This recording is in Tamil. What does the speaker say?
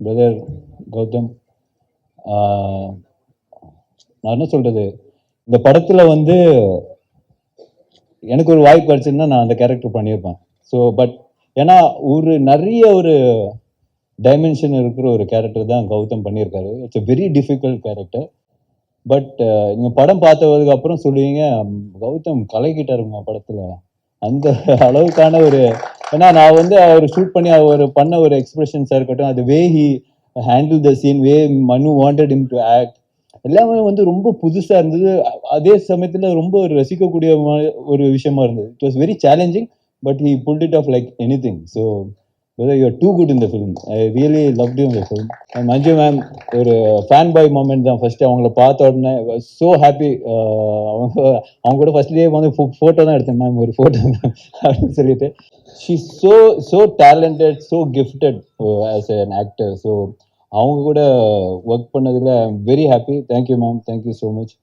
பிரதர் கௌதம், நான் என்ன சொல்றது, இந்த படத்துல வந்து எனக்கு ஒரு வாய்ப்பு கிடைச்சிருந்தா நான் அந்த கேரக்டர் பண்ணியிருப்பேன். ஸோ பட் ஏன்னா நிறைய ஒரு டைமென்ஷன் இருக்கிற ஒரு கேரக்டர் தான் கௌதம் பண்ணியிருக்காரு. It's a very difficult character. But நீங்க படம் பார்த்ததுக்கு அப்புறம் சொல்லுவீங்க, கௌதம் கலக்கிட்டாருங்க படத்துல, அந்த அளவுக்கான ஒரு, ஏன்னா நான் வந்து அவர் ஷூட் பண்ணி அவர் பண்ண ஒரு எக்ஸ்பிரஷன்ஸா இருக்கட்டும், அது way he handle the scene, way Manu wanted him to act, எல்லாமே வந்து ரொம்ப புதுசா இருந்தது. அதே சமயத்துல ரொம்ப ஒரு ரசிக்கக்கூடிய ஒரு விஷயமா இருந்தது. It was very challenging, but he pulled it of like anything. So whether you are too good in the film. I really loved you in the film. And Manju ma'am, ஒரு ஃபேன் பாய் மூமெண்ட் தான். ஃபர்ஸ்ட் அவங்கள பார்த்த உடனே ஸோ ஹாப்பி. அவங்க கூட ஃபர்ஸ்ட் டே வந்து ஃபோட்டோ தான் எடுத்தேன் மேம், ஒரு ஃபோட்டோ அப்படின்னு சொல்லிட்டு. She so talented, so gifted as an actor. So அவங்க கூட ஒர்க் பண்ணதில் I am very happy. Thank you ma'am, thank you so much.